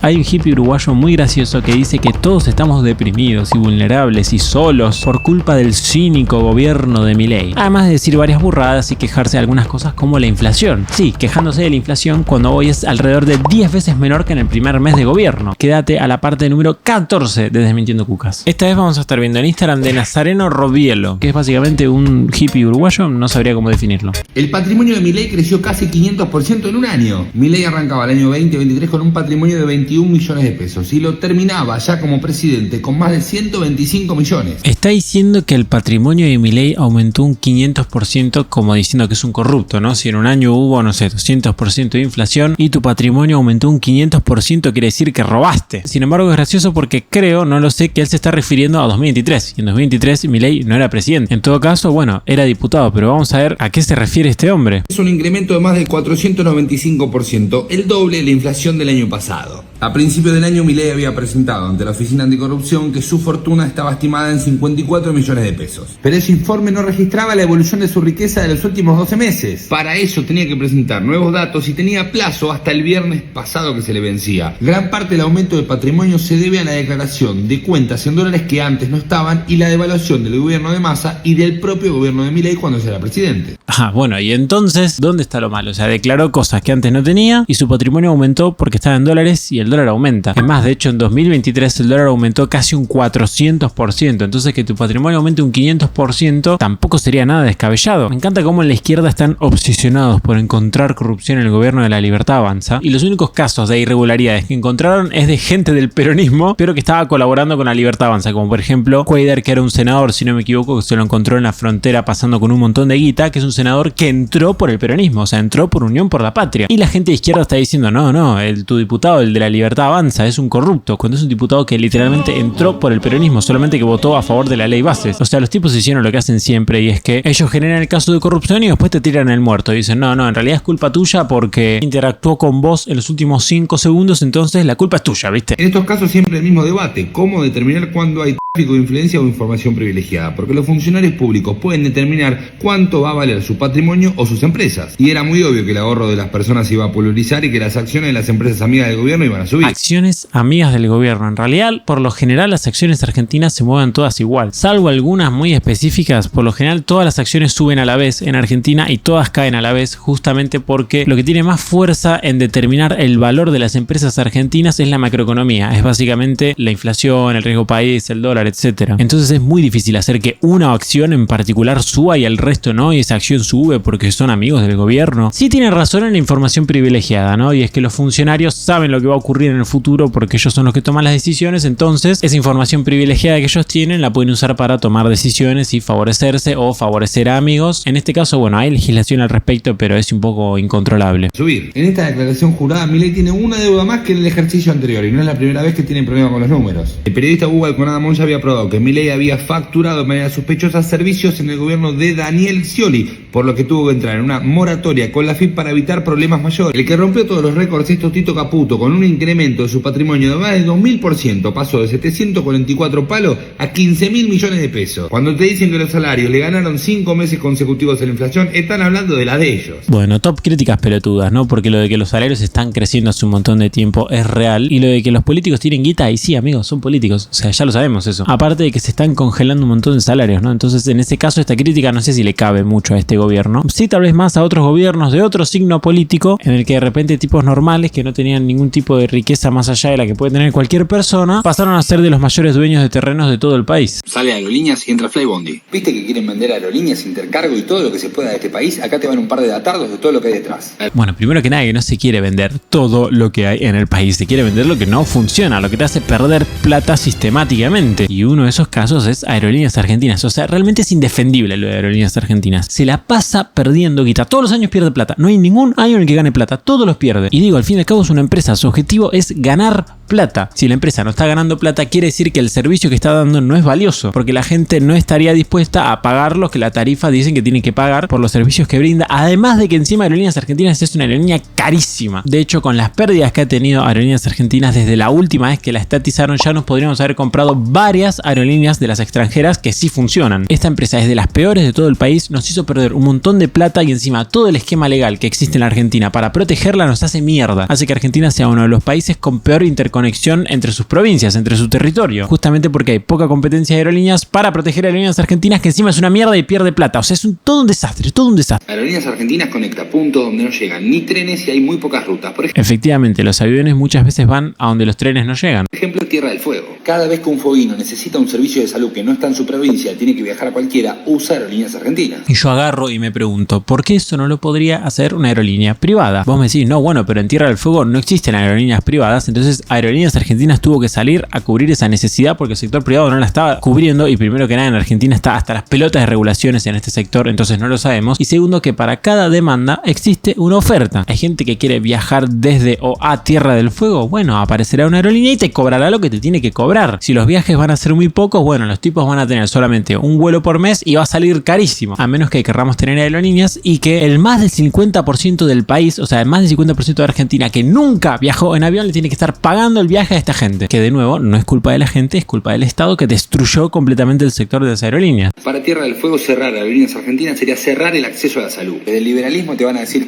Hay un hippie uruguayo muy gracioso que dice que todos estamos deprimidos y vulnerables y solos por culpa del cínico gobierno de Milei. Además de decir varias burradas y quejarse de algunas cosas como la inflación. Sí, quejándose de la inflación cuando hoy es alrededor de 10 veces menor que en el primer mes de gobierno. Quédate a la parte número 14 de Desmintiendo Cucas. Esta vez vamos a estar viendo en Instagram de Nazareno Robielo, que es básicamente un hippie uruguayo, no sabría cómo definirlo. El patrimonio de Milei creció casi 500% en un año. Milei arrancaba el año 2023 con un patrimonio de 21 millones de pesos y lo terminaba ya como presidente con más de 125 millones. Está diciendo que el patrimonio de Milei aumentó un 500% como diciendo que es un corrupto, ¿no? Si en un año hubo, no sé, 200% de inflación y tu patrimonio aumentó un 500%, quiere decir que robaste. Sin embargo, es gracioso porque creo, no lo sé, que él se está refiriendo a 2023. Y en 2023 Milei no era presidente. En todo caso, bueno, era diputado, pero vamos a ver a qué se refiere este hombre. Es un incremento de más del 495%, el doble de la inflación del año pasado. A principios del año, Milei había presentado ante la Oficina Anticorrupción que su fortuna estaba estimada en 54 millones de pesos. Pero ese informe no registraba la evolución de su riqueza de los últimos 12 meses. Para eso tenía que presentar nuevos datos y tenía plazo hasta el viernes pasado que se le vencía. Gran parte del aumento de patrimonio se debe a la declaración de cuentas en dólares que antes no estaban y la devaluación del gobierno de Massa y del propio gobierno de Milei cuando era presidente. Bueno, y entonces, ¿dónde está lo malo? O sea, declaró cosas que antes no tenía y su patrimonio aumentó porque estaba en dólares y el dólar aumenta. Es más, de hecho, en 2023 el dólar aumentó casi un 400%. Entonces, que tu patrimonio aumente un 500% tampoco sería nada descabellado. Me encanta cómo en la izquierda están obsesionados por encontrar corrupción en el gobierno de La Libertad Avanza. Y los únicos casos de irregularidades que encontraron es de gente del peronismo, pero que estaba colaborando con La Libertad Avanza. Como por ejemplo, Cuader, que era un senador, si no me equivoco, que se lo encontró en la frontera pasando con un montón de guita, que es un senador que entró por el peronismo, o sea, entró por Unión por la Patria. Y la gente de izquierda está diciendo, no, tu diputado, el de La Libertad Avanza, es un corrupto, cuando es un diputado que literalmente entró por el peronismo, solamente que votó a favor de la ley bases. O sea, los tipos hicieron lo que hacen siempre, y es que ellos generan el caso de corrupción y después te tiran el muerto y dicen, no, en realidad es culpa tuya porque interactuó con vos en los últimos 5 segundos, entonces la culpa es tuya, ¿viste? En estos casos siempre el mismo debate, cómo determinar cuándo hay tráfico de influencia o información privilegiada, porque los funcionarios públicos pueden determinar cuánto va a valer su patrimonio o sus empresas. Y era muy obvio que el ahorro de las personas iba a polarizar y que las acciones de las empresas amigas del gobierno iban a subir. Acciones amigas del gobierno. En realidad, por lo general, las acciones argentinas se mueven todas igual. Salvo algunas muy específicas, por lo general todas las acciones suben a la vez en Argentina y todas caen a la vez, justamente porque lo que tiene más fuerza en determinar el valor de las empresas argentinas es la macroeconomía. Es básicamente la inflación, el riesgo país, el dólar, etc. Entonces es muy difícil hacer que una acción en particular suba y el resto no, y esa acción sube porque son amigos del gobierno. Sí tiene razón en la información privilegiada, ¿no? Y es que los funcionarios saben lo que va a ocurrir en el futuro porque ellos son los que toman las decisiones, entonces esa información privilegiada que ellos tienen la pueden usar para tomar decisiones y favorecerse o favorecer a amigos. En este caso, bueno, hay legislación al respecto, pero es un poco incontrolable. Subir. En esta declaración jurada, Milei tiene una deuda más que en el ejercicio anterior y no es la primera vez que tiene problemas con los números. El periodista Hugo Alconada Monge había probado que Milei había facturado de manera sospechosa servicios en el gobierno de Daniel Scioli, por lo que tuvo que entrar en una moratoria con la FIP para evitar problemas mayores. El que rompió todos los récords es Tito Caputo, con un incremento de su patrimonio de más del 2000%, pasó de 744 palos a 15.000 millones de pesos. Cuando te dicen que los salarios le ganaron 5 meses consecutivos a la inflación, están hablando de la de ellos. Bueno, top críticas pelotudas, ¿no? Porque lo de que los salarios están creciendo hace un montón de tiempo es real, y lo de que los políticos tienen guita, y sí, amigos, son políticos, o sea, ya lo sabemos eso. Aparte de que se están congelando un montón de salarios, ¿no? Entonces, en ese caso, esta crítica no sé si le cabe mucho a este gobierno. Sí, tal vez más a otros gobiernos de otro signo político, en el que de repente tipos normales que no tenían ningún tipo de riqueza más allá de la que puede tener cualquier persona, pasaron a ser de los mayores dueños de terrenos de todo el país. Sale Aerolíneas y entra Flybondi. ¿Viste que quieren vender Aerolíneas, Intercargo y todo lo que se pueda de este país? Acá te van un par de datardos de todo lo que hay detrás. Bueno, primero que nada, que no se quiere vender todo lo que hay en el país, se quiere vender lo que no funciona, lo que te hace perder plata sistemáticamente. Y uno de esos casos es Aerolíneas Argentinas. O sea, realmente es indefendible lo de Aerolíneas Argentinas. Se la pasa perdiendo guita. Todos los años pierde plata. No hay ningún año en el que gane plata. Todos los pierde. Y digo, al fin y al cabo es una empresa. Su objetivo es ganar plata. Si la empresa no está ganando plata, quiere decir que el servicio que está dando no es valioso, porque la gente no estaría dispuesta a pagar lo que la tarifa dicen que tienen que pagar por los servicios que brinda, además de que encima Aerolíneas Argentinas es una aerolínea carísima. De hecho, con las pérdidas que ha tenido Aerolíneas Argentinas desde la última vez que la estatizaron, ya nos podríamos haber comprado varias aerolíneas de las extranjeras que sí funcionan. Esta empresa es de las peores de todo el país, nos hizo perder un montón de plata y encima todo el esquema legal que existe en la Argentina para protegerla nos hace mierda. Hace que Argentina sea uno de los países con peor interconexión entre sus provincias, entre su territorio, justamente porque hay poca competencia de aerolíneas para proteger a Aerolíneas Argentinas, que encima es una mierda y pierde plata. O sea, es todo un desastre, todo un desastre. Aerolíneas Argentinas conecta puntos donde no llegan ni trenes y hay muy pocas rutas. Por Efectivamente, los aviones muchas veces van a donde los trenes no llegan. ejemplo, Tierra del Fuego. Cada vez que un fueguino necesita un servicio de salud que no está en su provincia, tiene que viajar a cualquiera, usa Aerolíneas Argentinas. Y yo agarro y me pregunto, ¿por qué eso no lo podría hacer una aerolínea privada? Vos me decís, no, bueno, pero en Tierra del Fuego no existen aerolíneas privadas, entonces Aerolíneas Argentinas tuvo que salir a cubrir esa necesidad porque el sector privado no la estaba cubriendo, y primero que nada en Argentina está hasta las pelotas de regulaciones en este sector, entonces no lo sabemos, y segundo que para cada demanda existe una oferta. Hay gente que quiere viajar desde o a Tierra del Fuego, bueno, aparecerá una aerolínea y te cobrará lo que te tiene que cobrar. Si los viajes van a ser muy pocos, bueno, los tipos van a tener solamente un vuelo por mes y va a salir carísimo, a menos que querramos tener aerolíneas y que el más del 50% del país, o sea, el más del 50% de Argentina que nunca viajó en avión, le tiene que estar pagando el viaje a esta gente, que de nuevo no es culpa de la gente, es culpa del Estado, que destruyó completamente el sector de las aerolíneas. Para Tierra del Fuego, cerrar Aerolíneas Argentinas sería cerrar el acceso a la salud. Desde el liberalismo te van a decir...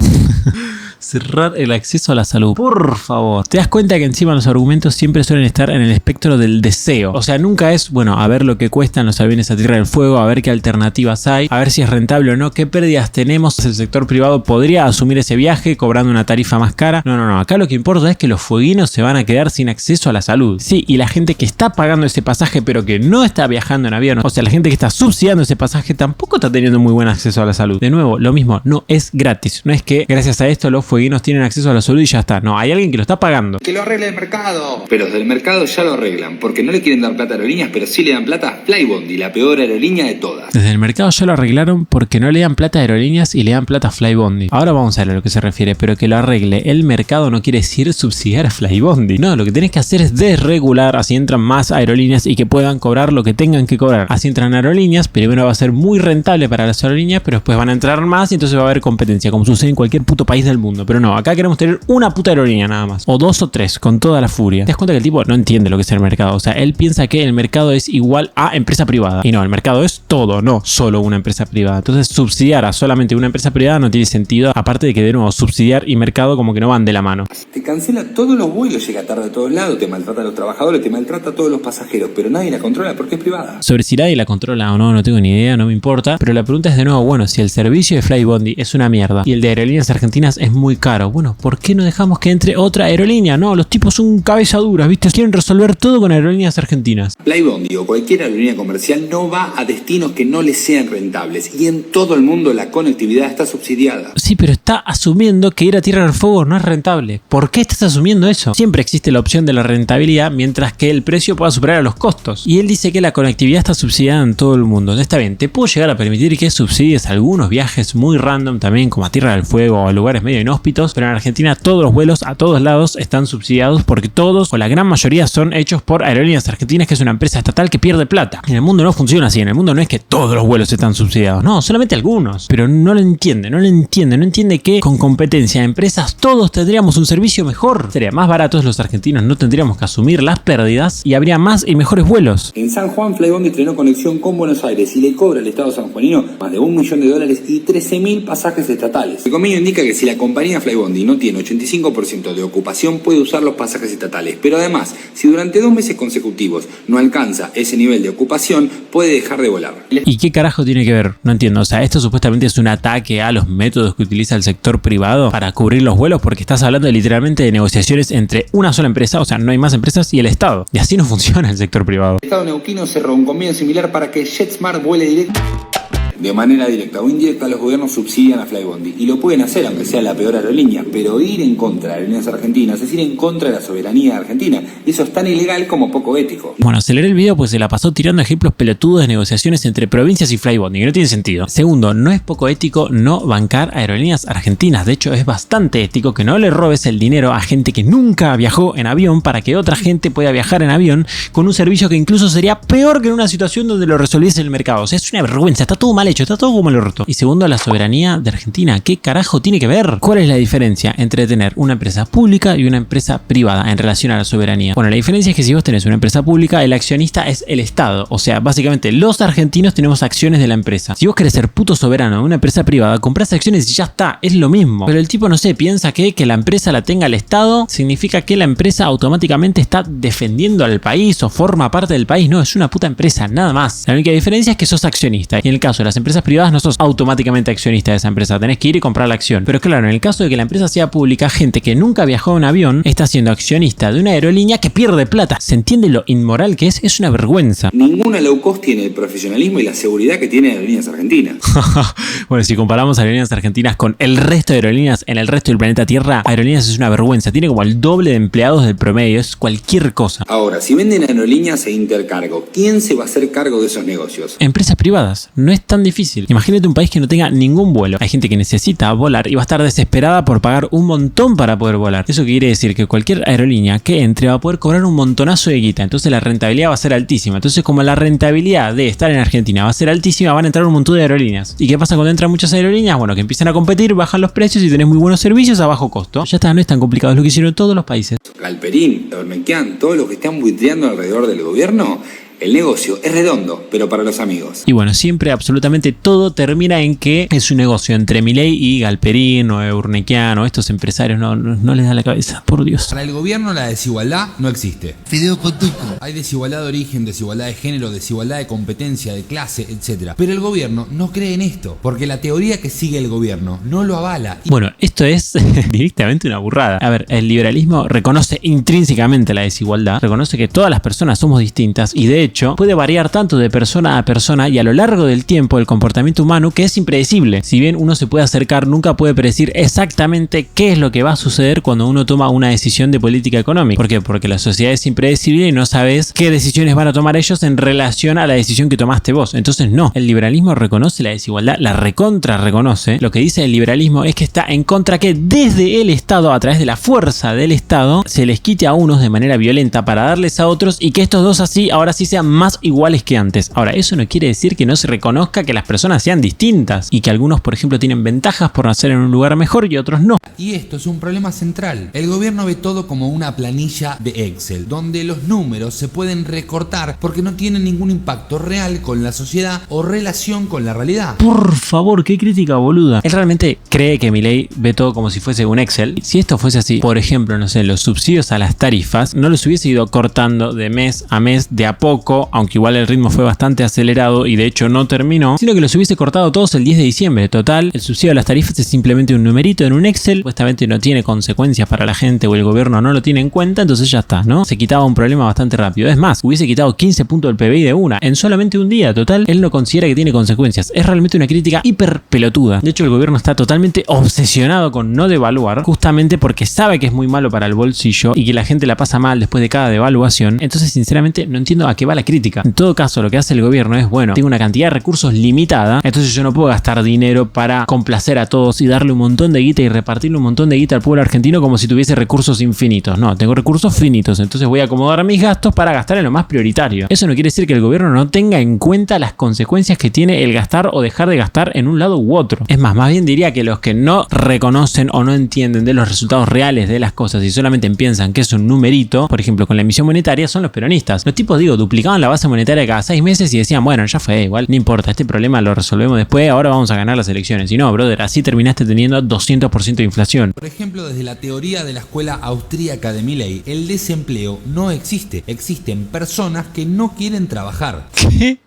Cerrar el acceso a la salud. Por favor. Te das cuenta que encima los argumentos siempre suelen estar en el espectro del deseo. O sea, nunca es, bueno, a ver lo que cuestan los aviones a Tierra del Fuego, a ver qué alternativas hay, a ver si es rentable o no, qué pérdidas tenemos. El sector privado podría asumir ese viaje cobrando una tarifa más cara. No. Acá lo que importa es que los fueguinos se van a quedar sin acceso a la salud. Sí, y la gente que está pagando ese pasaje pero que no está viajando en avión, o sea, la gente que está subsidiando ese pasaje tampoco está teniendo muy buen acceso a la salud. De nuevo, lo mismo, no es gratis. No es que gracias a esto los fueguinos tienen acceso a la salud y ya está. No, hay alguien que lo está pagando. Que lo arregle el mercado. Pero desde el mercado ya lo arreglan, porque no le quieren dar plata a aerolíneas, pero sí le dan plata a Flybondi, la peor aerolínea de todas. Desde el mercado ya lo arreglaron porque no le dan plata a aerolíneas y le dan plata a Flybondi. Ahora vamos a ver a lo que se refiere, pero que lo arregle el mercado no quiere decir subsidiar a Flybondi. No, lo que tenés que hacer es desregular, así entran más aerolíneas y que puedan cobrar lo que tengan que cobrar. Así entran aerolíneas, primero va a ser muy rentable para las aerolíneas, pero después van a entrar más y entonces va a haber competencia, como sucede en cualquier puto país del mundo. Pero no, acá queremos tener una puta aerolínea nada más, o dos o tres, con toda la furia. Te das cuenta que el tipo no entiende lo que es el mercado. O sea, él piensa que el mercado es igual a empresa privada, y no, el mercado es todo, no solo una empresa privada. Entonces subsidiar a solamente una empresa privada no tiene sentido, aparte de que de nuevo subsidiar y mercado como que no van de la mano. Te cancela todos los vuelos, llega tarde a todos lados, te maltrata a los trabajadores, te maltrata a todos los pasajeros, pero nadie la controla porque es privada. Sobre si nadie la controla o no, no tengo ni idea, no me importa, pero la pregunta es de nuevo, bueno, si el servicio de Flybondi es una mierda y el de Aerolíneas Argentinas es muy caro, bueno, ¿por qué no dejamos que entre otra aerolínea? No, los tipos son cabeza duras, ¿viste? Quieren resolver todo con Aerolíneas Argentinas. Flybondi o cualquier aerolínea comercial no va a destinos que no les sean rentables, y en todo el mundo la conectividad está subsidiada. Sí, pero está asumiendo que ir a Tierra del Fuego no es rentable. ¿Por qué estás asumiendo eso? Siempre existe la opción de la rentabilidad mientras que el precio pueda superar a los costos. Y él dice que la conectividad está subsidiada en todo el mundo. Está bien, te puedo llegar a permitir que subsidies algunos viajes muy random también, como a Tierra del Fuego o a lugares medio inhóspitos, pero en Argentina todos los vuelos a todos lados están subsidiados porque todos o la gran mayoría son hechos por Aerolíneas Argentinas, que es una empresa estatal que pierde plata. En el mundo no funciona así, en el mundo no es que todos los vuelos están subsidiados, no, solamente algunos. Pero no lo entiende, no entiende que con competencia de empresas todos tendríamos un servicio mejor. Sería más baratos, los argentinos no tendríamos que asumir las pérdidas y habría más y mejores vuelos. En San Juan, Flybondi estrenó conexión con Buenos Aires y le cobra al Estado sanjuanino más de $1 millón y 13.000 pasajes estatales. El convenio indica que si la compañía Flybondi no tiene 85% de ocupación, puede usar los pasajes estatales, pero además, si durante 2 meses consecutivos no alcanza ese nivel de ocupación, puede dejar de volar. ¿Y qué carajo tiene que ver? No entiendo. O sea, esto supuestamente es un ataque a los métodos que utiliza el sector privado para cubrir los vuelos, porque estás hablando literalmente de negociaciones entre una sola empresa, o sea, no hay más empresas, y el Estado. Y así no funciona el sector privado. El Estado neuquino cerró un convenio similar para que JetSmart vuele directo De manera directa o indirecta, los gobiernos subsidian a Flybondi y lo pueden hacer aunque sea la peor aerolínea, pero ir en contra de Aerolíneas Argentinas es ir en contra de la soberanía argentina. Eso es tan ilegal como poco ético. Bueno, aceleré el video pues se la pasó tirando ejemplos pelotudos de negociaciones entre provincias y Flybondi, que no tiene sentido. Segundo, no es poco ético no bancar Aerolíneas Argentinas. De hecho, es bastante ético que no le robes el dinero a gente que nunca viajó en avión para que otra gente pueda viajar en avión con un servicio que incluso sería peor que en una situación donde lo resolviese el mercado. O sea, es una vergüenza, está todo mal hecho, está todo como el orto. Y segundo, la soberanía de Argentina. ¿Qué carajo tiene que ver? ¿Cuál es la diferencia entre tener una empresa pública y una empresa privada en relación a la soberanía? Bueno, la diferencia es que si vos tenés una empresa pública, el accionista es el Estado. O sea, básicamente los argentinos tenemos acciones de la empresa. Si vos querés ser puto soberano de una empresa privada, comprás acciones y ya está, es lo mismo. Pero el tipo, no sé, piensa que la empresa la tenga el Estado significa que la empresa automáticamente está defendiendo al país o forma parte del país. No, es una puta empresa, nada más. La única diferencia es que sos accionista. Y en el caso de las empresas privadas no sos automáticamente accionista de esa empresa, tenés que ir y comprar la acción. Pero claro, en el caso de que la empresa sea pública, gente que nunca viajó en avión está siendo accionista de una aerolínea que pierde plata. ¿Se entiende lo inmoral que es? Es una vergüenza. Ninguna low cost tiene el profesionalismo y la seguridad que tiene Aerolíneas Argentinas. Bueno, si comparamos Aerolíneas Argentinas con el resto de aerolíneas en el resto del planeta Tierra, Aerolíneas es una vergüenza. Tiene como el doble de empleados del promedio, es cualquier cosa. Ahora, si venden aerolíneas e intercargo, ¿quién se va a hacer cargo de esos negocios? Empresas privadas, no es tan difícil. Imagínate un país que no tenga ningún vuelo. Hay gente que necesita volar y va a estar desesperada por pagar un montón para poder volar. Eso quiere decir que cualquier aerolínea que entre va a poder cobrar un montonazo de guita. Entonces la rentabilidad va a ser altísima. Entonces, como la rentabilidad de estar en Argentina va a ser altísima, van a entrar un montón de aerolíneas. ¿Y qué pasa cuando entran muchas aerolíneas? Bueno, que empiezan a competir, bajan los precios y tenés muy buenos servicios a bajo costo. Ya está, no es tan complicado, es lo que hicieron todos los países. Galperín, Ormequian, todos los que están buitreando alrededor del gobierno, el negocio es redondo, pero para los amigos. Y bueno, siempre absolutamente todo termina en que es un negocio entre Milei y Galperín o Urnequian o estos empresarios. No les da la cabeza, por Dios. Para el gobierno la desigualdad no existe. Fideo con tuco. Hay desigualdad de origen, desigualdad de género, desigualdad de competencia, de clase, etc. Pero el gobierno no cree en esto, porque la teoría que sigue el gobierno no lo avala. Bueno, esto es directamente una burrada. A ver, el liberalismo reconoce intrínsecamente la desigualdad, reconoce que todas las personas somos distintas y de hecho puede variar tanto de persona a persona y a lo largo del tiempo el comportamiento humano que es impredecible. Si bien uno se puede acercar, nunca puede predecir exactamente qué es lo que va a suceder cuando uno toma una decisión de política económica. ¿Por qué? Porque la sociedad es impredecible y no sabes qué decisiones van a tomar ellos en relación a la decisión que tomaste vos. Entonces no, el liberalismo reconoce la desigualdad, la recontra reconoce. Lo que dice el liberalismo es que está en contra que desde el Estado, a través de la fuerza del Estado, se les quite a unos de manera violenta para darles a otros y que estos dos así ahora sí sean más iguales que antes. Ahora, eso no quiere decir que no se reconozca que las personas sean distintas y que algunos, por ejemplo, tienen ventajas por nacer en un lugar mejor y otros no. Y esto es un problema central. El gobierno ve todo como una planilla de Excel, donde los números se pueden recortar porque no tienen ningún impacto real con la sociedad o relación con la realidad. Por favor, qué crítica boluda. Él realmente cree que Milei ve todo como si fuese un Excel. Si esto fuese así, por ejemplo, no sé, los subsidios a las tarifas, no los hubiese ido cortando de mes a mes, de a poco, aunque igual el ritmo fue bastante acelerado y de hecho no terminó, sino que los hubiese cortado todos el 10 de diciembre. Total, el subsidio a las tarifas es simplemente un numerito en un Excel, supuestamente no tiene consecuencias para la gente o el gobierno no lo tiene en cuenta, entonces ya está, ¿no? Se quitaba un problema bastante rápido. Es más, hubiese quitado 15 puntos del PBI de una, en solamente un día. Total, él no considera que tiene consecuencias. Es realmente una crítica hiper pelotuda. De hecho, el gobierno está totalmente obsesionado con no devaluar, justamente porque sabe que es muy malo para el bolsillo y que la gente la pasa mal después de cada devaluación. Entonces, sinceramente, no entiendo a qué va la crítica. En todo caso, lo que hace el gobierno es, bueno, tengo una cantidad de recursos limitada, entonces yo no puedo gastar dinero para complacer a todos y darle un montón de guita y repartirle un montón de guita al pueblo argentino como si tuviese recursos infinitos. No, tengo recursos finitos, entonces voy a acomodar mis gastos para gastar en lo más prioritario. Eso no quiere decir que el gobierno no tenga en cuenta las consecuencias que tiene el gastar o dejar de gastar en un lado u otro. Es más bien diría que los que no reconocen o no entienden de los resultados reales de las cosas y solamente piensan que es un numerito, por ejemplo con la emisión monetaria, son los peronistas. Los tipos, digo, duplicaban la base monetaria cada 6 meses y decían, bueno, ya fue, igual, no importa, este problema lo resolvemos después, ahora vamos a ganar las elecciones. Y no, brother, así terminaste teniendo 200% de inflación. Por ejemplo, desde la teoría de la escuela austríaca de Milei, el desempleo no existe. Existen personas que no quieren trabajar. ¿Qué?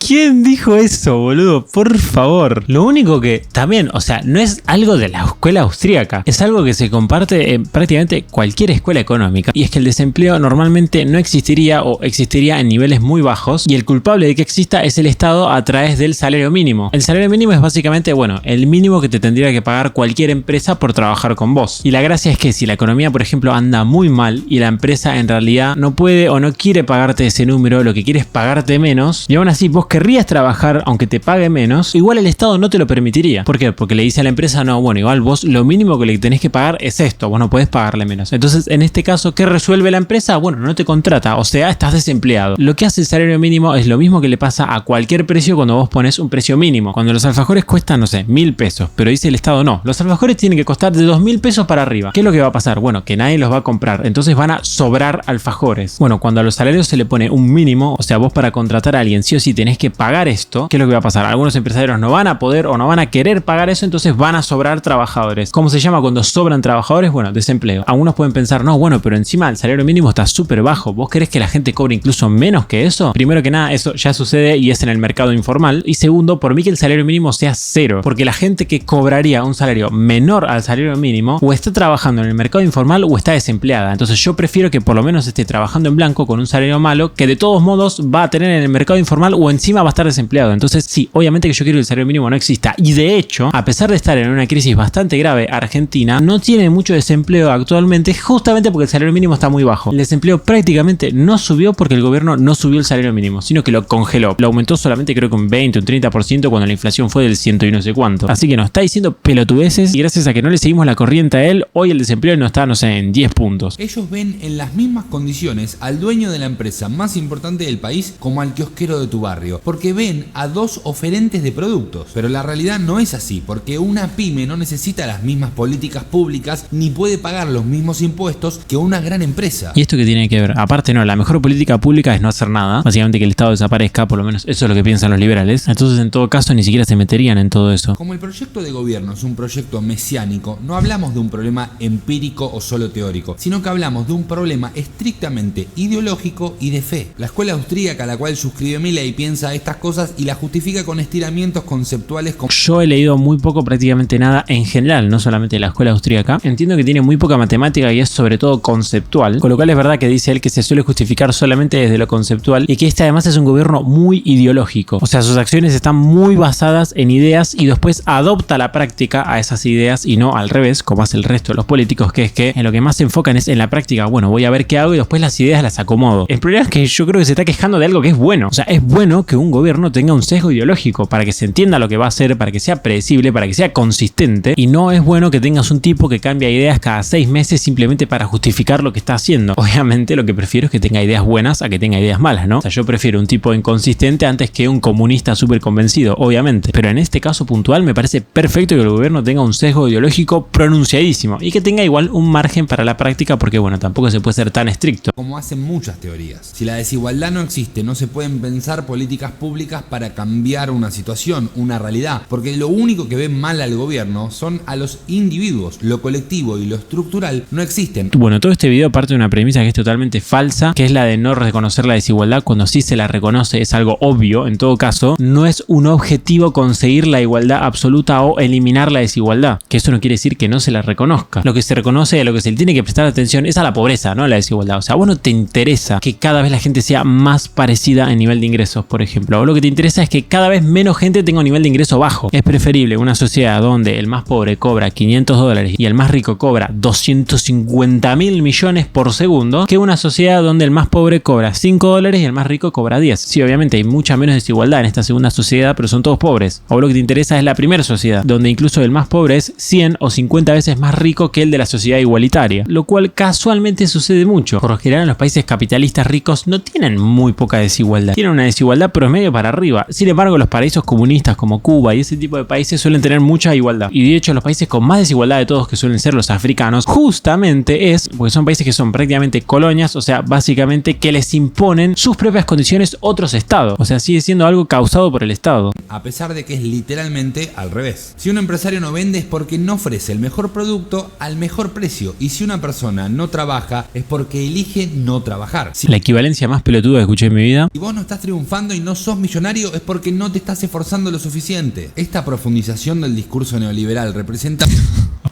¿Quién dijo eso, boludo? Por favor. Lo único que también, o sea, no es algo de la escuela austríaca. Es algo que se comparte en prácticamente cualquier escuela económica. Y es que el desempleo normalmente no existiría o existiría en niveles muy bajos. Y el culpable de que exista es el Estado a través del salario mínimo. El salario mínimo es básicamente, bueno, el mínimo que te tendría que pagar cualquier empresa por trabajar con vos. Y la gracia es que si la economía, por ejemplo, anda muy mal y la empresa en realidad no puede o no quiere pagarte ese número, lo que quiere es pagarte menos, y aún así vos querrías trabajar aunque te pague menos, igual el Estado no te lo permitiría. ¿Por qué? Porque le dice a la empresa, no, bueno, igual vos lo mínimo que le tenés que pagar es esto, vos no podés pagarle menos. Entonces, en este caso, ¿qué resuelve la empresa? Bueno, no te contrata, o sea, estás desempleado. Lo que hace el salario mínimo es lo mismo que le pasa a cualquier precio cuando vos pones un precio mínimo. Cuando los alfajores cuestan, no sé, 1.000 pesos, pero dice el Estado, no, los alfajores tienen que costar de 2.000 pesos para arriba. ¿Qué es lo que va a pasar? Bueno, que nadie los va a comprar, entonces van a sobrar alfajores. Bueno, cuando a los salarios se le pone un mínimo, o sea, vos para contratar a alguien sí o sí tenés que pagar esto, ¿qué es lo que va a pasar? Algunos empresarios no van a poder o no van a querer pagar eso, entonces van a sobrar trabajadores. ¿Cómo se llama cuando sobran trabajadores? Bueno, desempleo. Algunos pueden pensar, no, bueno, pero encima el salario mínimo está súper bajo. ¿Vos querés que la gente cobre incluso menos que eso? Primero que nada, eso ya sucede y es en el mercado informal. Y segundo, por mí que el salario mínimo sea cero, porque la gente que cobraría un salario menor al salario mínimo o está trabajando en el mercado informal o está desempleada. Entonces yo prefiero que por lo menos esté trabajando en blanco con un salario malo que de todos modos va a tener en el mercado informal o encima va a estar desempleado. Entonces sí, obviamente que yo quiero que el salario mínimo no exista. Y de hecho, a pesar de estar en una crisis bastante grave, Argentina no tiene mucho desempleo actualmente justamente porque el salario mínimo está muy bajo. El desempleo prácticamente no subió porque el gobierno no subió el salario mínimo, sino que lo congeló. Lo aumentó solamente creo que un 20 o un 30% cuando la inflación fue del 100 y no sé cuánto. Así que nos está diciendo pelotudeces y gracias a que no le seguimos la corriente a él, hoy el desempleo no está, no sé, en 10 puntos. Ellos ven en las mismas condiciones al dueño de la empresa más importante del país como al kiosquero de tu barrio, porque ven a dos oferentes de productos. Pero la realidad no es así, porque una pyme no necesita las mismas políticas públicas ni puede pagar los mismos impuestos que una gran empresa. ¿Y esto qué tiene que ver? Aparte no, la mejor política pública es no hacer nada, básicamente que el Estado desaparezca, por lo menos eso es lo que piensan los liberales. Entonces en todo caso ni siquiera se meterían en todo eso. Como el proyecto de gobierno es un proyecto mesiánico, no hablamos de un problema empírico o solo teórico, sino que hablamos de un problema estrictamente ideológico y de fe. La escuela austríaca a la cual suscribe Milei piensa estas cosas y la justifica con estiramientos conceptuales como... Yo he leído muy poco, prácticamente nada en general, no solamente de la escuela austríaca. Entiendo que tiene muy poca matemática y es sobre todo conceptual, con lo cual es verdad que dice él que se suele justificar solamente desde lo conceptual y que este además es un gobierno muy ideológico. O sea, sus acciones están muy basadas en ideas y después adopta la práctica a esas ideas y no al revés, como hace el resto de los políticos, que es que en lo que más se enfocan es en la práctica. Bueno, voy a ver qué hago y después las ideas las acomodo. El problema es que yo creo que se está quejando de algo que es bueno. O sea, es bueno que un gobierno tenga un sesgo ideológico para que se entienda lo que va a hacer, para que sea predecible, para que sea consistente, y no es bueno que tengas un tipo que cambia ideas cada 6 meses simplemente para justificar lo que está haciendo. Obviamente lo que prefiero es que tenga ideas buenas a que tenga ideas malas, ¿no? O sea, yo prefiero un tipo inconsistente antes que un comunista súper convencido, obviamente. Pero en este caso puntual me parece perfecto que el gobierno tenga un sesgo ideológico pronunciadísimo y que tenga igual un margen para la práctica porque, bueno, tampoco se puede ser tan estricto. Como hacen muchas teorías. Si la desigualdad no existe, no se pueden pensar políticas públicas para cambiar una situación, una realidad, porque lo único que ven mal al gobierno son a los individuos. Lo colectivo y lo estructural no existen. Bueno, todo este video parte de una premisa que es totalmente falsa, que es la de no reconocer la desigualdad cuando sí se la reconoce, es algo obvio. En todo caso, no es un objetivo conseguir la igualdad absoluta o eliminar la desigualdad, que eso no quiere decir que no se la reconozca. Lo que se reconoce, a lo que se le tiene que prestar atención es a la pobreza, no a la desigualdad. O sea, a vos no te interesa que cada vez la gente sea más parecida en nivel de ingresos, por ejemplo. O lo que te interesa es que cada vez menos gente tenga un nivel de ingreso bajo. Es preferible una sociedad donde el más pobre cobra $500 y el más rico cobra 250.000 millones por segundo, que una sociedad donde el más pobre cobra $5 y el más rico cobra 10. Sí, obviamente hay mucha menos desigualdad en esta segunda sociedad, pero son todos pobres. O lo que te interesa es la primera sociedad, donde incluso el más pobre es 100 o 50 veces más rico que el de la sociedad igualitaria, lo cual casualmente sucede mucho. Por lo general, los países capitalistas ricos no tienen muy poca desigualdad, tienen una desigualdad promedio para arriba. Sin embargo, los paraísos comunistas como Cuba y ese tipo de países suelen tener mucha igualdad. Y de hecho, los países con más desigualdad de todos, que suelen ser los africanos, justamente es porque son países que son prácticamente colonias, o sea, básicamente que les imponen sus propias condiciones otros estados. O sea, sigue siendo algo causado por el Estado. A pesar de que es literalmente al revés. Si un empresario no vende es porque no ofrece el mejor producto al mejor precio. Y si una persona no trabaja es porque elige no trabajar. La equivalencia más pelotuda que escuché en mi vida. Si vos no estás triunfando y no no sos millonario es porque no te estás esforzando lo suficiente. Esta profundización del discurso neoliberal representa...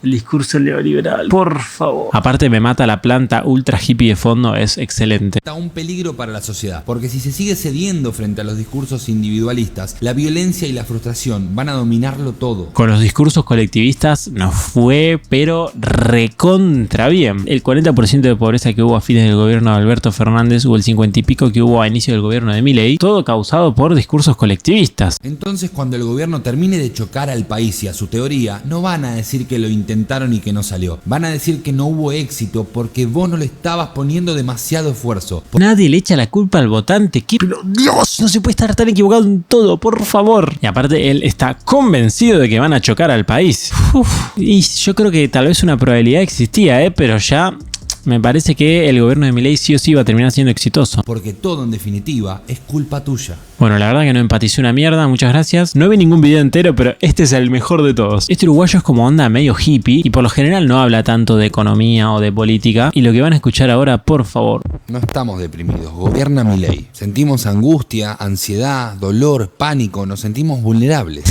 El discurso neoliberal, por favor. Aparte me mata la planta ultra hippie de fondo, es excelente. Está un peligro para la sociedad, porque si se sigue cediendo frente a los discursos individualistas, la violencia y la frustración van a dominarlo todo. Con los discursos colectivistas nos fue, pero recontra bien. El 40% de pobreza que hubo a fines del gobierno de Alberto Fernández o el 50 y pico que hubo a inicio del gobierno de Milei, todo causado por discursos colectivistas. Entonces, cuando el gobierno termine de chocar al país y a su teoría, no van a decir que lo intentaron y que no salió. Van a decir que no hubo éxito porque vos no le estabas poniendo demasiado esfuerzo. Nadie le echa la culpa al votante. ¿Qué? Pero Dios, no se puede estar tan equivocado en todo, por favor. Y aparte él está convencido de que van a chocar al país. Y yo creo que tal vez una probabilidad existía, pero ya... Me parece que el gobierno de Milei sí o sí va a terminar siendo exitoso. Porque todo en definitiva es culpa tuya. Bueno, la verdad que no empaticé una mierda, muchas gracias. No vi ningún video entero, pero este es el mejor de todos. Este uruguayo es como onda medio hippie y por lo general no habla tanto de economía o de política. Y lo que van a escuchar ahora, por favor. No estamos deprimidos, gobierna Milei. Sentimos angustia, ansiedad, dolor, pánico, nos sentimos vulnerables.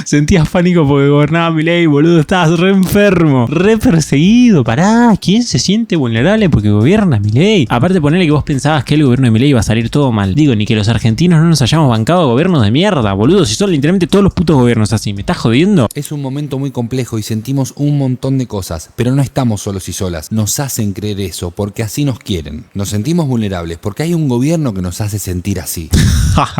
Sentías pánico porque gobernaba Milei, boludo, estabas re enfermo, re perseguido. Pará, ¿quién se siente vulnerable porque gobierna Milei? Aparte, ponele que vos pensabas que el gobierno de Milei iba a salir todo mal. Digo, ni que los argentinos no nos hayamos bancado gobiernos de mierda, boludo. Si son literalmente todos los putos gobiernos así, ¿me estás jodiendo? Es un momento muy complejo y sentimos un montón de cosas, pero no estamos solos y solas. Nos hacen creer eso porque así nos quieren. Nos sentimos vulnerables porque hay un gobierno que nos hace sentir así.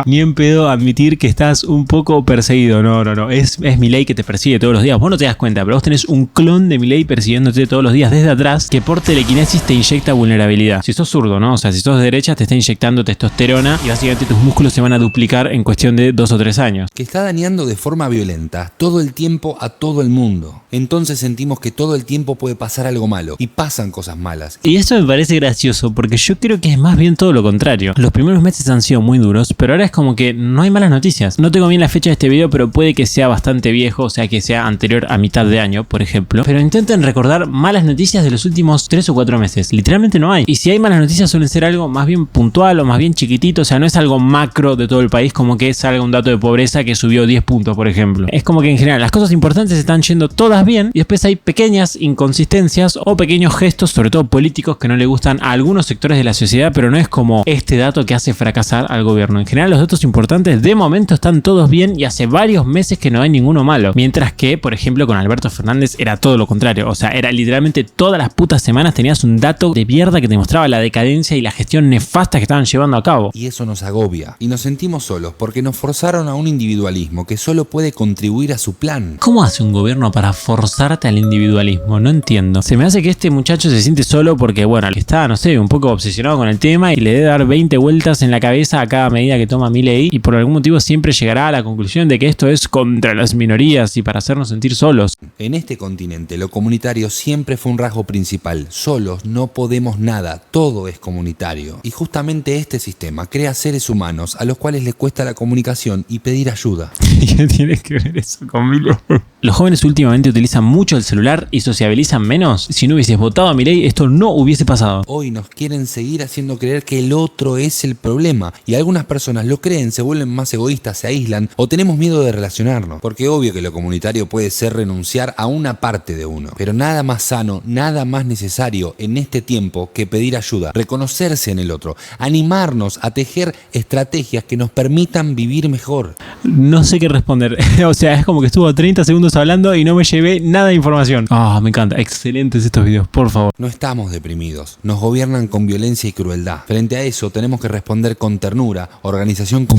Ni en pedo admitir que estás un poco perseguido. No. Es Milei que te persigue todos los días. Vos no te das cuenta, pero vos tenés un clon de Milei persiguiéndote todos los días desde atrás que por telequinesis te inyecta vulnerabilidad. Si sos zurdo, ¿no? O sea, si sos de derecha te está inyectando testosterona y básicamente tus músculos se van a duplicar en cuestión de 2 o 3 años. Que está dañando de forma violenta todo el tiempo a todo el mundo. Entonces sentimos que todo el tiempo puede pasar algo malo y pasan cosas malas. Y eso me parece gracioso porque yo creo que es más bien todo lo contrario. Los primeros meses han sido muy duros, pero ahora es como que no hay malas noticias. No tengo bien la fecha de este video, pero puede que sea bastante viejo, o sea que sea anterior a mitad de año, por ejemplo. Pero intenten recordar malas noticias de los últimos 3 o 4 meses. Literalmente no hay. Y si hay malas noticias suelen ser algo más bien puntual o más bien chiquitito, o sea, no es algo macro de todo el país como que salga un dato de pobreza que subió 10 puntos, por ejemplo. Es como que en general las cosas importantes están yendo todas bien y después hay pequeñas inconsistencias o pequeños gestos, sobre todo políticos, que no le gustan a algunos sectores de la sociedad, pero no es como este dato que hace fracasar al gobierno. En general los datos importantes de momento están todos bien y hace varios meses que no hay ninguno malo. Mientras que, por ejemplo, con Alberto Fernández era todo lo contrario. O sea, era literalmente todas las putas semanas tenías un dato de mierda que te mostraba la decadencia y la gestión nefasta que estaban llevando a cabo. Y eso nos agobia. Y nos sentimos solos porque nos forzaron a un individualismo que solo puede contribuir a su plan. ¿Cómo hace un gobierno para forzarte al individualismo? No entiendo. Se me hace que este muchacho se siente solo porque, bueno, está, no sé, un poco obsesionado con el tema y le debe dar 20 vueltas en la cabeza a cada medida que toma Milei y por algún motivo siempre llegará a la conclusión de que esto es contra las minorías y para hacernos sentir solos. En este continente lo comunitario siempre fue un rasgo principal. Solos no podemos nada, todo es comunitario. Y justamente este sistema crea seres humanos a los cuales les cuesta la comunicación y pedir ayuda. ¿Qué tiene que ver eso con Milei? Los jóvenes últimamente utilizan mucho el celular y sociabilizan menos. Si no hubieses votado a Milei, esto no hubiese pasado. Hoy nos quieren seguir haciendo creer que el otro es el problema. Y algunas personas lo creen, se vuelven más egoístas, se aíslan o tenemos miedo de relacionarnos. Porque obvio que lo comunitario puede ser renunciar a una parte de uno. Pero nada más sano, nada más necesario en este tiempo que pedir ayuda, reconocerse en el otro, animarnos a tejer estrategias que nos permitan vivir mejor. No sé qué responder. O sea, es como que estuvo 30 segundos hablando y no me llevé nada de información. Me encanta. Excelentes estos videos, por favor. No estamos deprimidos. Nos gobiernan con violencia y crueldad. Frente a eso tenemos que responder con ternura, organización con...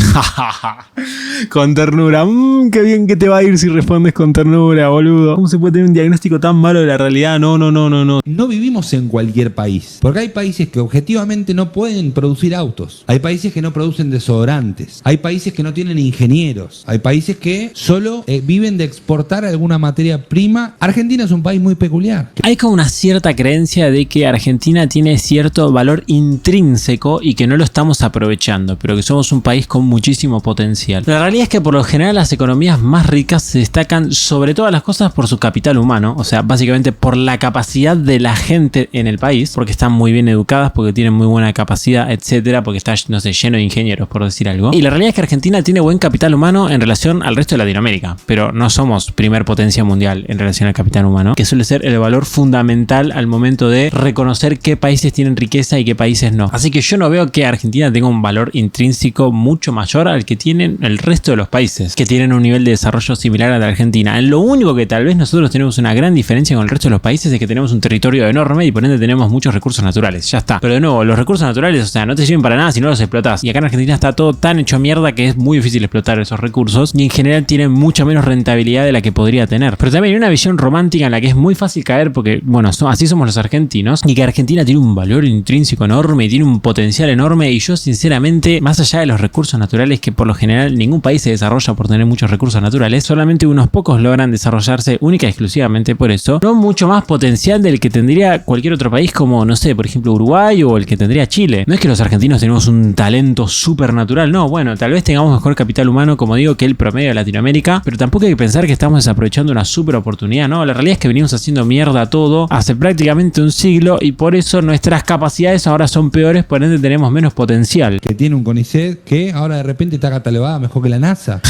Con ternura. Qué bien que te va a ir si respondes con ternura, boludo. ¿Cómo se puede tener un diagnóstico tan malo de la realidad? No. No vivimos en cualquier país. Porque hay países que objetivamente no pueden producir autos. Hay países que no producen desodorantes. Hay países que no tienen ingenieros. Hay países que solo viven de exportar importar alguna materia prima. Argentina es un país muy peculiar. Hay como una cierta creencia de que Argentina tiene cierto valor intrínseco y que no lo estamos aprovechando, pero que somos un país con muchísimo potencial. La realidad es que por lo general las economías más ricas se destacan sobre todas las cosas por su capital humano, o sea, básicamente por la capacidad de la gente en el país, porque están muy bien educadas, porque tienen muy buena capacidad, etcétera, porque está, no sé, lleno de ingenieros, por decir algo. Y la realidad es que Argentina tiene buen capital humano en relación al resto de Latinoamérica, pero no somos primer potencia mundial en relación al capital humano, que suele ser el valor fundamental al momento de reconocer qué países tienen riqueza y qué países no. Así que yo no veo que Argentina tenga un valor intrínseco mucho mayor al que tienen el resto de los países, que tienen un nivel de desarrollo similar al de Argentina. En lo único que tal vez nosotros tenemos una gran diferencia con el resto de los países es que tenemos un territorio enorme y por ende tenemos muchos recursos naturales. Ya está. Pero de nuevo, los recursos naturales, o sea, no te sirven para nada si no los explotás. Y acá en Argentina está todo tan hecho mierda que es muy difícil explotar esos recursos y en general tienen mucha menos rentabilidad de la que podría tener. Pero también hay una visión romántica en la que es muy fácil caer porque, bueno, así somos los argentinos y que Argentina tiene un valor intrínseco enorme y tiene un potencial enorme y yo sinceramente, más allá de los recursos naturales que por lo general ningún país se desarrolla por tener muchos recursos naturales, solamente unos pocos logran desarrollarse única y exclusivamente por eso, no mucho más potencial del que tendría cualquier otro país como, no sé, por ejemplo Uruguay o el que tendría Chile. No es que los argentinos tenemos un talento súper natural, no, bueno, tal vez tengamos mejor capital humano, como digo, que el promedio de Latinoamérica, pero tampoco hay que pensar que estamos desaprovechando una súper oportunidad, no, la realidad es que venimos haciendo mierda todo hace prácticamente un siglo y por eso nuestras capacidades ahora son peores, por ende tenemos menos potencial. Que tiene un CONICET que ahora de repente está catalogada mejor que la NASA.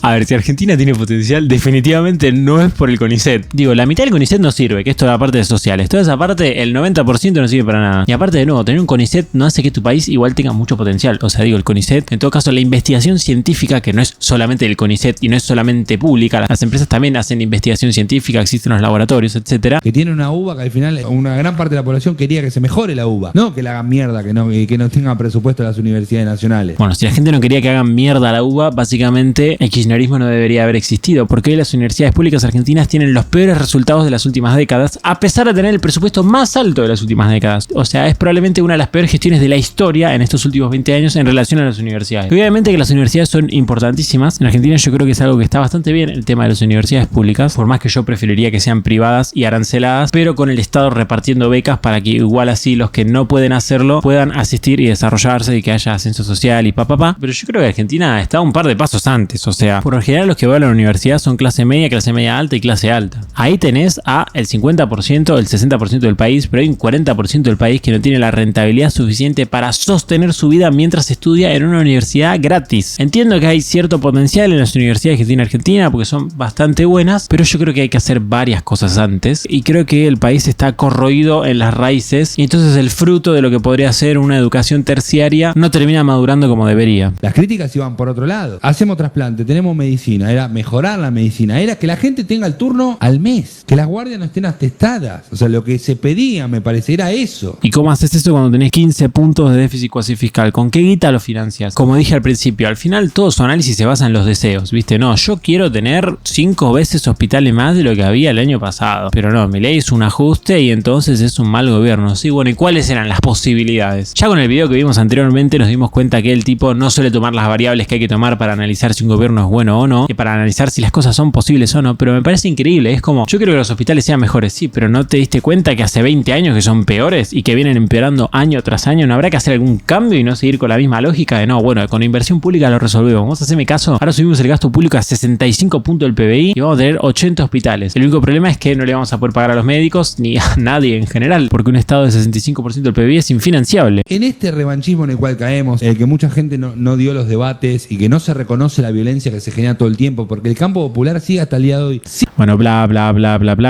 A ver, si Argentina tiene potencial, definitivamente no es por el CONICET. Digo, la mitad del CONICET no sirve, que es toda la parte de sociales. Toda esa parte, el 90% no sirve para nada. Y aparte, de nuevo, tener un CONICET no hace que tu país igual tenga mucho potencial. O sea, digo, el CONICET, en todo caso, la investigación científica, que no es solamente del CONICET y no es solamente pública, las empresas también hacen investigación científica, existen los laboratorios, etcétera. Que tiene una uva que al final una gran parte de la población quería que se mejore la uva. No que la hagan mierda, que no tengan presupuesto las universidades nacionales. Bueno, si la gente no quería que hagan mierda a la uva, básicamente el kirchnerismo no debería haber existido, porque hoy las universidades públicas argentinas tienen los peores resultados de las últimas décadas, a pesar de tener el presupuesto más alto de las últimas décadas. O sea, es probablemente una de las peores gestiones de la historia en estos últimos 20 años en relación a las universidades. Y obviamente que las universidades son importantísimas. En Argentina yo creo que es algo que está bastante bien el tema de las universidades públicas, por más que yo preferiría que sean privadas y aranceladas, pero con el Estado repartiendo becas para que igual así los que no pueden hacerlo puedan asistir y desarrollarse y que haya ascenso social y papá. Pero yo creo que Argentina está un par de pasos antes. O sea, por lo general los que van a la universidad son clase media alta y clase alta. Ahí tenés a el 50%, el 60% del país, pero hay un 40% del país que no tiene la rentabilidad suficiente para sostener su vida mientras estudia en una universidad gratis. Entiendo que hay cierto potencial en las universidades que tiene Argentina porque son bastante buenas, pero yo creo que hay que hacer varias cosas antes y creo que el país está corroído en las raíces y entonces el fruto de lo que podría ser una educación terciaria no termina madurando como debería. Las críticas iban por otro lado. Hacemos trasplante, tenemos medicina, era mejorar la medicina, era que la gente tenga el turno al mes, que las guardias no estén atestadas. O sea, lo que se pedía, me parece, era eso. ¿Y cómo haces eso cuando tenés 15 puntos de déficit cuasi fiscal? ¿Con qué guita lo financias? Como dije al principio, al final todo su análisis se basa en los deseos, ¿viste? No, yo quiero tener 5 veces hospitales más de lo que había el año pasado. Pero no, mi ley es un ajuste y entonces es un mal gobierno. Sí, bueno, ¿y cuáles eran las posibilidades? Ya con el video que vimos anteriormente nos dimos cuenta que el tipo no suele tomar las variables que hay que tomar para analizar si un gobierno es bueno o no, que para analizar si las cosas son posibles o no, pero me parece increíble. Es como, yo quiero que los hospitales sean mejores, sí, pero ¿no te diste cuenta que hace 20 años que son peores y que vienen empeorando año tras año? ¿No habrá que hacer algún cambio y no seguir con la misma lógica de no, bueno, con inversión pública lo resolvemos? Vamos a hacerme caso, ahora subimos el gasto público a 65 puntos del PBI y vamos a tener 80 hospitales. El único problema es que no le vamos a poder pagar a los médicos ni a nadie en general, porque un estado de 65% del PBI es infinanciable. En este revanchismo en el cual caemos, el que mucha gente no dio los debates y que no se reconoce la violencia que se genera todo el tiempo, porque el campo popular sigue hasta el día de hoy. Sí. Bueno, bla,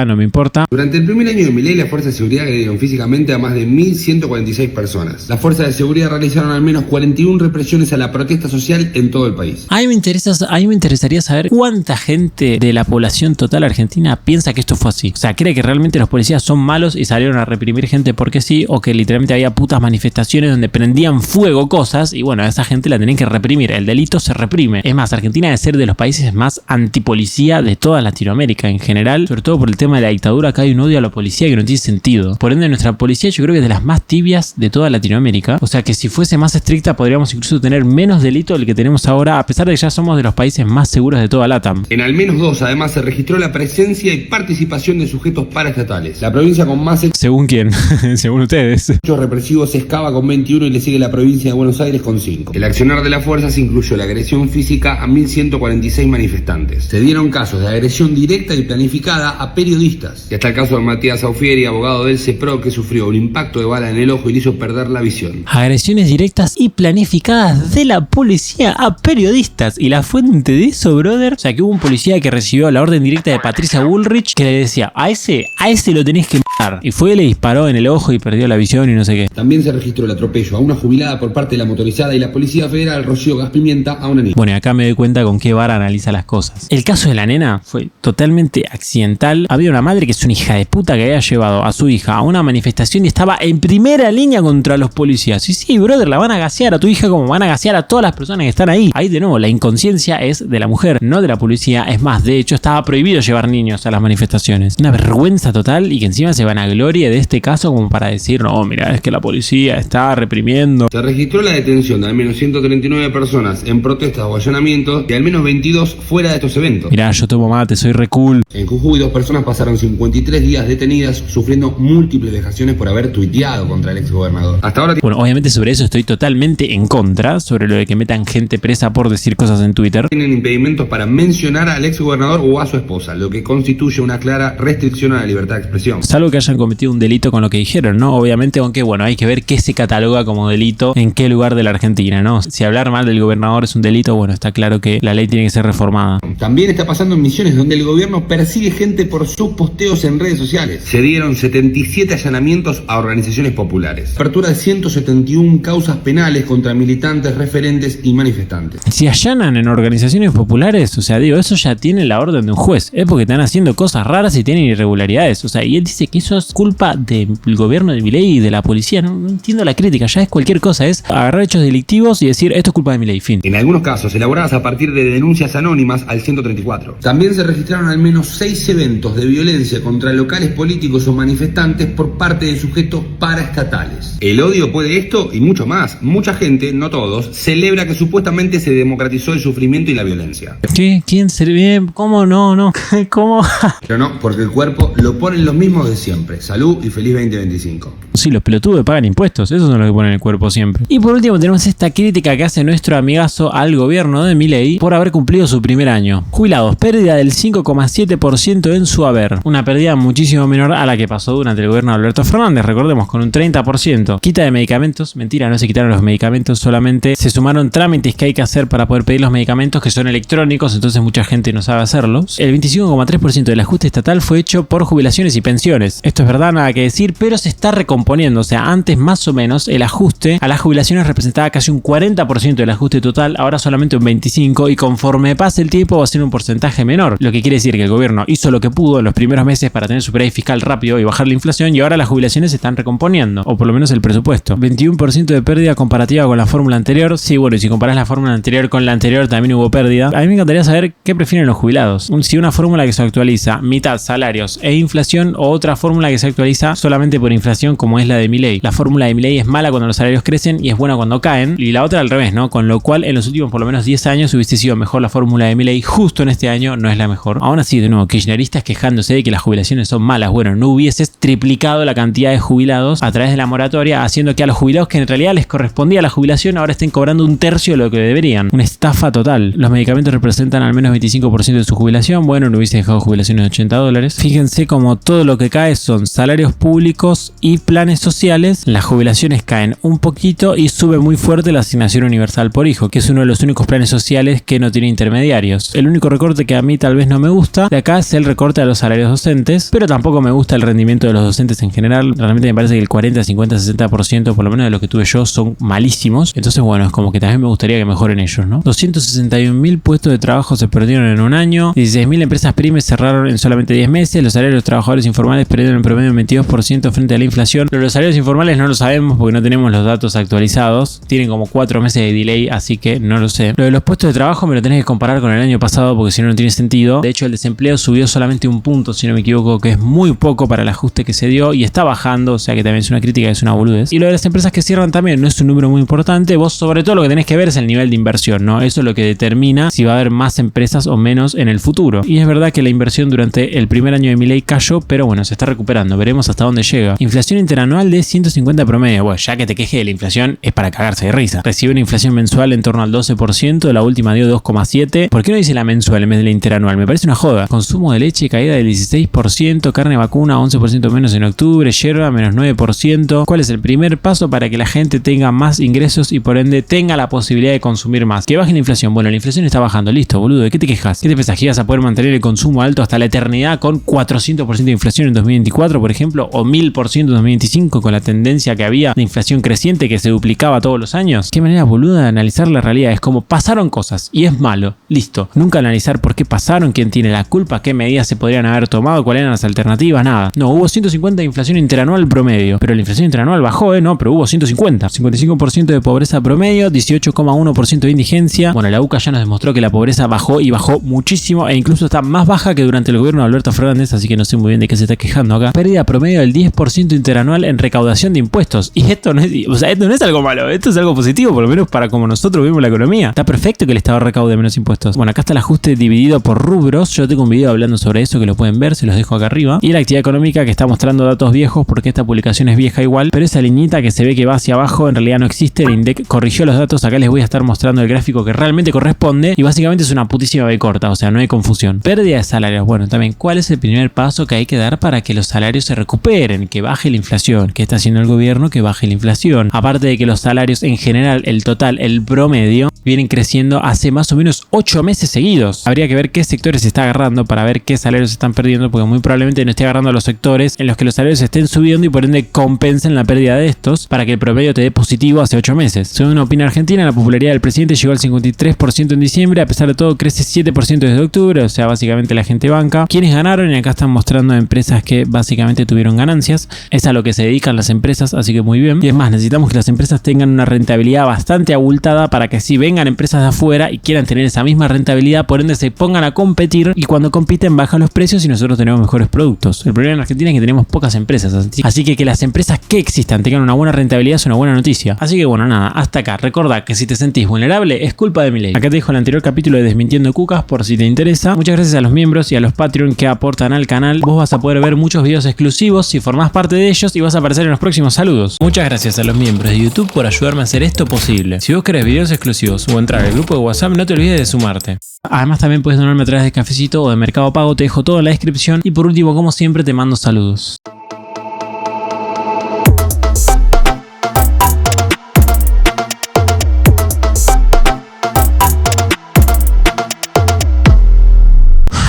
no me importa. Durante el primer año de Milei, las fuerzas de seguridad agredieron físicamente a más de 1.146 personas. Las fuerzas de seguridad realizaron al menos 41 represiones a la protesta social en todo el país. A mí me interesaría saber cuánta gente de la población total argentina piensa que esto fue así. O sea, cree que realmente los policías son malos y salieron a reprimir gente porque sí, o que literalmente había putas manifestaciones donde prendían fuego cosas y bueno, a esa gente la tenían que reprimir. El delito se reprime. Es más, Argentina es ser de los países más antipolicía de toda Latinoamérica en general, sobre todo por el tema de la dictadura. Acá hay un odio a la policía que no tiene sentido. Por ende, nuestra policía yo creo que es de las más tibias de toda Latinoamérica. O sea que si fuese más estricta podríamos incluso tener menos delito del que tenemos ahora, a pesar de que ya somos de los países más seguros de toda LATAM. En al menos 2 además se registró la presencia y participación de sujetos paraestatales. La provincia con más ¿Según quién? Según ustedes. hechos represivos es Cava con 21 y le sigue la provincia de Buenos Aires con 5. El accionar de las fuerzas incluyó la agresión física a 1.146 manifestantes. Se dieron casos de agresión directa y planificada a periodistas. Y hasta el caso de Matías Aufieri, abogado del CEPRO, que sufrió un impacto de bala en el ojo y le hizo perder la visión. Agresiones directas y planificadas de la policía a periodistas. Y la fuente de eso, brother, o sea que hubo un policía que recibió la orden directa de Patricia Bullrich que le decía, a ese lo tenés que matar. Y fue y le disparó en el ojo y perdió la visión y no sé qué. También se registró el atropello a una jubilada por parte de la motorizada y la Policía Federal roció gas pimienta a una niña. Bueno, y acá me doy cuenta con qué vara analiza las cosas. El caso de la nena fue totalmente accidental. Había una madre que es una hija de puta que había llevado a su hija a una manifestación y estaba en primera línea contra los policías. Y sí, brother, la van a gasear a tu hija como van a gasear a todas las personas que están ahí. Ahí de nuevo, la inconsciencia es de la mujer, no de la policía. Es más, de hecho, estaba prohibido llevar niños a las manifestaciones. Una vergüenza total y que encima se van a gloria de este caso como para decir, no, mira, es que la policía está reprimiendo. Se registró la detención de al menos 139 personas en protestas o allanamientos y al menos 22 fuera de estos eventos. Mirá, yo tomo mate, soy re cool. En Jujuy 2 personas pasaron 53 días detenidas sufriendo múltiples vejaciones por haber tuiteado contra el exgobernador. Hasta ahora... Bueno, obviamente sobre eso estoy totalmente en contra, sobre lo de que metan gente presa por decir cosas en Twitter. Tienen impedimentos para mencionar al exgobernador o a su esposa, lo que constituye una clara restricción a la libertad de expresión. Salvo que hayan cometido un delito con lo que dijeron, ¿no? Obviamente, aunque bueno, hay que ver qué se cataloga como delito en qué lugar de la Argentina, ¿no? Si hablar mal del gobernador es un delito, bueno, está claro que la ley tiene que ser reformada. También está pasando en Misiones, donde el gobierno persigue gente por sus posteos en redes sociales. Se dieron 77 allanamientos a organizaciones populares. Apertura de 171 causas penales contra militantes, referentes y manifestantes. Si allanan en organizaciones populares, o sea, digo, eso ya tiene la orden de un juez. Es porque están haciendo cosas raras y tienen irregularidades. O sea, y él dice que eso es culpa del gobierno de Milei y de la policía. No entiendo la crítica, ya es cualquier cosa. Es agarrar hechos delictivos y decir, esto es culpa de Milei, fin. En algunos casos, elaboradas a partir de denuncias anónimas al 134. También se registraron al menos 6 eventos de violencia contra locales políticos o manifestantes por parte de sujetos paraestatales. El odio puede esto y mucho más. Mucha gente, no todos, celebra que supuestamente se democratizó el sufrimiento y la violencia. ¿Qué? ¿Quién se ve? ¿Cómo? No. ¿Cómo? Pero no, porque el cuerpo lo ponen los mismos de siempre. Salud y feliz 2025. Sí, los pelotudos pagan impuestos, esos son los que ponen el cuerpo siempre. Y por último tenemos esta crítica que hace nuestro amigazo al gobierno de Milei por haber cumplido su primer año. Jubilados, pérdida del 5,7% en su haber. Una pérdida muchísimo menor a la que pasó durante el gobierno de Alberto Fernández, recordemos, con un 30%. Quita de medicamentos, mentira, no se quitaron los medicamentos, solamente se sumaron trámites que hay que hacer para poder pedir los medicamentos que son electrónicos, entonces mucha gente no sabe hacerlos. El 25,3% del ajuste estatal fue hecho por jubilaciones y pensiones. Esto es verdad, nada que decir, pero se está recomponiendo, o sea, antes más o menos el ajuste a las jubilaciones representaba casi un 40% del ajuste total, ahora solamente un 25%, y conforme pase el tiempo va a ser un porcentaje menor, lo que quiere decir que el gobierno hizo lo que pudo en los primeros meses para tener superávit fiscal rápido y bajar la inflación, y ahora las jubilaciones se están recomponiendo, o por lo menos el presupuesto. 21% de pérdida comparativa con la fórmula anterior. Sí, bueno, y si comparás la fórmula anterior con la anterior también hubo pérdida. A mí me encantaría saber qué prefieren los jubilados, si una fórmula que se actualiza mitad salarios e inflación, o otra fórmula que se actualiza solamente por inflación como es la de Milei. La fórmula de Milei es mala cuando los salarios crecen y es buena cuando caen, y la otra al revés, ¿no? Con lo cual en los últimos por lo menos 10 años hubiese sido mejor la fórmula de Milei, justo en este año no es la mejor. Aún así, de nuevo, kirchneristas quejándose de que las jubilaciones son malas. Bueno, no hubieses triplicado la cantidad de jubilados a través de la moratoria, haciendo que a los jubilados que en realidad les correspondía la jubilación ahora estén cobrando un tercio de lo que deberían. Una estafa total. Los medicamentos representan al menos 25% de su jubilación. Bueno, no hubiese dejado jubilaciones de $80. Fíjense como todo lo que cae son salarios públicos y planes sociales. Las jubilaciones caen un poquito y sube muy fuerte la asignación universal por hijo, que es uno de los únicos planes sociales que no tiene intermediarios. El único recorte que a mí tal vez no me gusta de acá es el recorte a los salarios docentes, pero tampoco me gusta el rendimiento de los docentes en general. Realmente me parece que el 40, 50, 60% por lo menos de lo que tuve yo son malísimos. Entonces bueno, es como que también me gustaría que mejoren ellos, ¿no? 261.000 puestos de trabajo se perdieron en un año, 16.000 empresas pymes cerraron en solamente 10 meses, los salarios de los trabajadores informales perdieron en promedio un 22% frente a la inflación. Pero los salarios informales no lo sabemos porque no tenemos los datos actualizados, tienen como 4 meses de delay, así que no lo sé. Lo de los puestos de trabajo me lo tenés que comparar con el año pasado porque si no, no tiene sentido. De hecho, el desempleo subió solamente 1 punto, si no me equivoco, que es muy poco para el ajuste que se dio y está bajando, o sea que también es una crítica, es una boludez. Y lo de las empresas que cierran también no es un número muy importante. Vos sobre todo lo que tenés que ver es el nivel de inversión, ¿no? Eso es lo que determina si va a haber más empresas o menos en el futuro. Y es verdad que la inversión durante el primer año de Milei cayó, pero bueno, se está recuperando. Veremos hasta dónde llega. Inflación interanual de 150 promedio. Bueno, ya que te quejes de la inflación es para cagarse de risa. Recibe una inflación mensual en torno al 12%, la última dio 2,7%. ¿Por qué no dice la mensual en vez de la interanual? Me parece una joda. Consumo de leche caída del 16%, carne vacuna 11% menos en octubre, yerba menos 9%. ¿Cuál es el primer paso para que la gente tenga más ingresos y por ende tenga la posibilidad de consumir más? Que baje la inflación. Bueno, la inflación está bajando, listo, boludo. ¿De qué te quejas? ¿Qué te pensás que ibas a poder mantener el consumo alto hasta la eternidad con 400% de inflación en 2024, por ejemplo, o 1000% en 2025 con la tendencia que había de inflación creciente que se duplicaba todos los años? ¿Qué manera boluda de analizar la realidad? Es como pasaron cosas y es malo, listo. Nunca analizar por qué pasaron, quién tiene la culpa, qué medidas se podrían haber tomado, cuáles eran las alternativas, nada. No, hubo 150 de inflación interanual promedio, pero la inflación interanual bajó, no, pero hubo 150. 55% de pobreza promedio, 18,1% de indigencia. Bueno, la UCA ya nos demostró que la pobreza bajó y bajó muchísimo e incluso está más baja que durante el gobierno de Alberto Fernández, así que no sé muy bien de qué se está quejando acá. Pérdida promedio del 10% interanual en recaudación de impuestos. Y esto no es, o sea, esto no es algo malo, esto es algo positivo, por lo menos para como nosotros vemos la economía. Está perfecto que el Estado recaude menos impuestos. Bueno, acá está el ajuste dividido por rubros. Yo tengo un video hablando sobre eso que lo pueden ver, se los dejo acá arriba. Y la actividad económica que está mostrando datos viejos porque esta publicación es vieja igual, pero esa liñita que se ve que va hacia abajo en realidad no existe. El INDEC corrigió los datos, acá les voy a estar mostrando el gráfico que realmente corresponde y básicamente es una putísima B corta, o sea, no hay confusión. Pérdida de salarios. Bueno, también, ¿cuál es el primer paso que hay que dar para que los salarios se recuperen? Que baje la inflación. ¿Qué está haciendo el gobierno? Que baje la inflación. Aparte de que los salarios en general, el total, el promedio, vienen creciendo hace más o menos 8 meses seguidos. Habría que ver qué sectores se está agarrando para ver qué salarios se están perdiendo, porque muy probablemente no esté agarrando a los sectores en los que los salarios estén subiendo y por ende compensen la pérdida de estos para que el promedio te dé positivo hace 8 meses. Según Opina Argentina, la popularidad del presidente llegó al 53% en diciembre, a pesar de todo crece 7% desde octubre, o sea, básicamente la gente banca. ¿Quiénes ganaron? Y acá están mostrando empresas que básicamente tuvieron ganancias. Es a lo que se dedican las empresas, así que muy bien. Y es más, necesitamos que las empresas tengan una rentabilidad bastante abultada para que así vengan empresas de afuera y quieran tener esa misma rentabilidad, por ende se pongan a competir y cuando compiten bajan los precios y nosotros tenemos mejores productos. El problema en Argentina es que tenemos pocas empresas, así que las empresas que existan tengan una buena rentabilidad es una buena noticia. Así que bueno, nada, hasta acá. Recordá que si te sentís vulnerable es culpa de Milei. Acá te dejo el anterior capítulo de Desmintiendo Cucas por si te interesa. Muchas gracias a los miembros y a los Patreon que aportan al canal. Vos vas a poder ver muchos videos exclusivos si formás parte de ellos y vas a aparecer en los próximos saludos. Muchas gracias a los miembros de YouTube por ayudarme a hacer esto posible. Si vos querés videos exclusivos o entrar al grupo de WhatsApp, no te olvides de sumarte. Además también puedes donarme a través de Cafecito o de Mercado Pago, te dejo todo en la descripción y por último, como siempre, te mando saludos.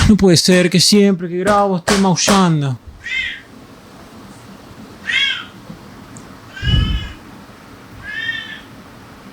No puede ser que siempre que grabo esté maullando.